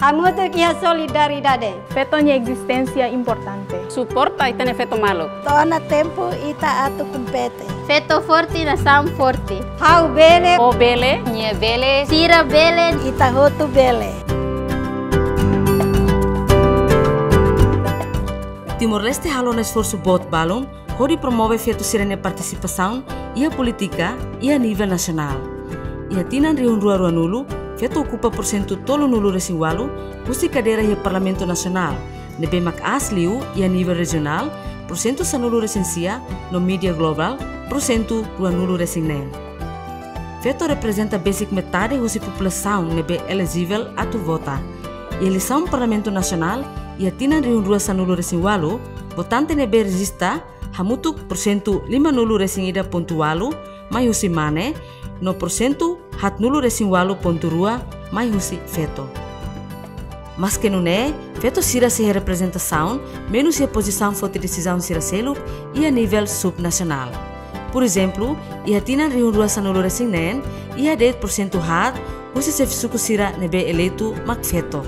Hamutu kia solidaridade. Fetonya existencia importante. Suporta itane feto maluk. Tona tempu ita atu compete. Feto forti na sam forti. Hau bele. O bele. Nye bele. Sira bele. Ita hotu bele. Timor-Leste halon esforço bot balon, hodi promove feto sirene partisipasaun, ia politika, ia nivel nasional. Ia tinan riun rua nulu, feto ocupa porsentu tolo nulu resingwalu, husi cadeira ia Parlamento Nasional, nebe mak asliu ia nivel regional, porsentu sanulu resensia, no media global, porsentu rua nulu resingnen. Feto representa basic metade husi população nebe elegível atu vota. Ia eleisaun Parlamento Nasional, ia tinan riun rua sanulu resingwalu, votante nebe regista, hamutuk porsentu 5 nulu resingida pontualu, mai husi mane, no porsentu hat nulu resingwalu ponturua mai husi feto. Mas que não é, feto sira se representação, menos a posição de decisão sira seluk e a nível subnacional. Por exemplo, ia tinan riun rua sanulu resingnen, ia 10% hat, husi se suku sira nebe eleito mak feto.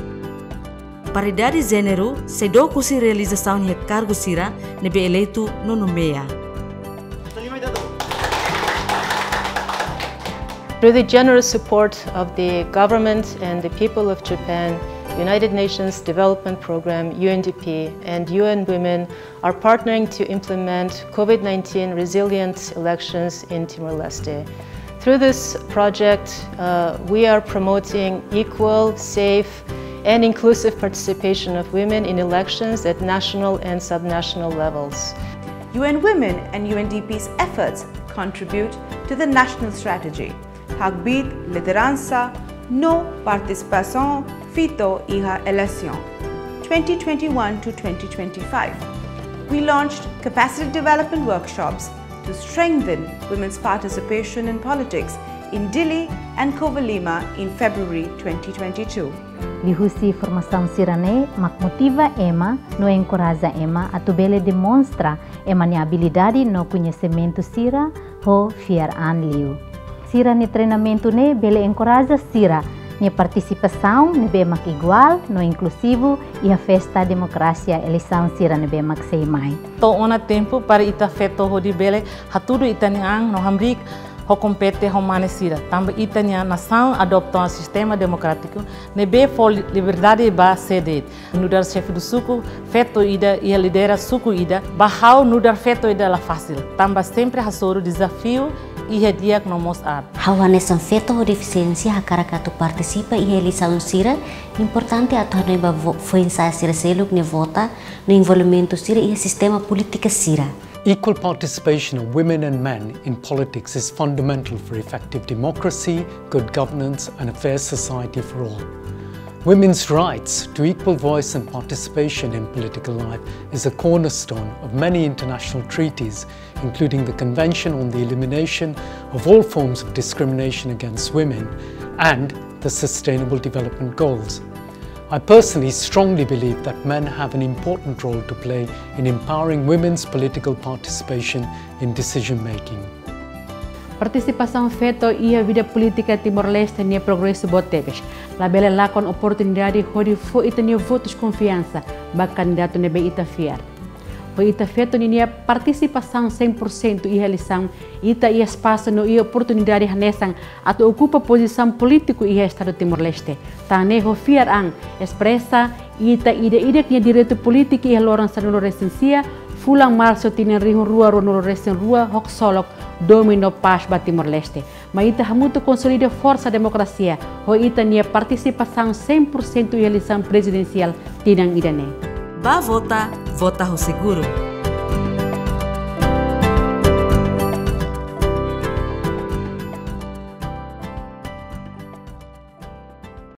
Paridade gênero, se do husi realização de cargo sira nebe eleito no nomeia. Through the generous support of the government and the people of Japan, United Nations Development Program, UNDP, and UN Women are partnering to implement COVID-19 resilient elections in Timor-Leste. Through this project, we are promoting equal, safe, and inclusive participation of women in elections at national and subnational levels. UN Women and UNDP's efforts contribute to the national strategy. Hagbit liderança no partisipasaun feto iha eleisaun 2021 to 2025. We launched capacity development workshops to strengthen women's participation in politics in Dili and Kovalima in February 2022. Liuhusi formação sirane mak motiva ema, no encoraja ema a tubele demonstra ema ni habilidade no conhecimento sira ho fiar an liu. Sira ni treinamento ne bele encoraja sira ni partisipasaun ne be mak igual no inkluzivu e a festa democracia eleisaun sira ne be mak seimai. To ona tempo para ita feto hodi bele haturu itaniang no hamrik ho compete ho mane sira. Tamba itania nação adopta um sistema democrático ne be for liberdade ba sede. Nudar chefe do suku feto ida e lidera suku ida bahau nudar feto ida la fácil. Tamba sempre hasoro desafio e diagnomos ar. Hawanesan feto ho deficiência hakarakato participa e eleisaun sira importante atu haneba influenciar sira seluk ne vota no envolvimento sira e sistema política sira. Equal participation of women and men in politics is fundamental for effective democracy, good governance and a fair society for all. Women's rights to equal voice and participation in political life is a cornerstone of many international treaties, including the Convention on the Elimination of All Forms of Discrimination Against Women and the Sustainable Development Goals. I personally strongly believe that men have an important role to play in empowering women's political participation in decision-making. Participação feto e a vida política Timor-Leste nem progresso boteves. La bela lakon oportunidade hodi fo ita nem votos confiança ba candidato nebe ita fiar. Ho ita feto nem participação 100% e eleição ita e espaço no e oportunidade hanesan ato ocupa posição político e estado Timor-Leste. Tane ho fiar ang expressa ita ide que direito político e loron sanulu resensia fulang março tinen rihun rua ronulu resen rua hok solok domino paz ba Timor-Leste. Mas ita hamutu consolida força democracia ho ita nia participação 100% e eleição presidencial tinang idane. Ba vota, vota ho seguro.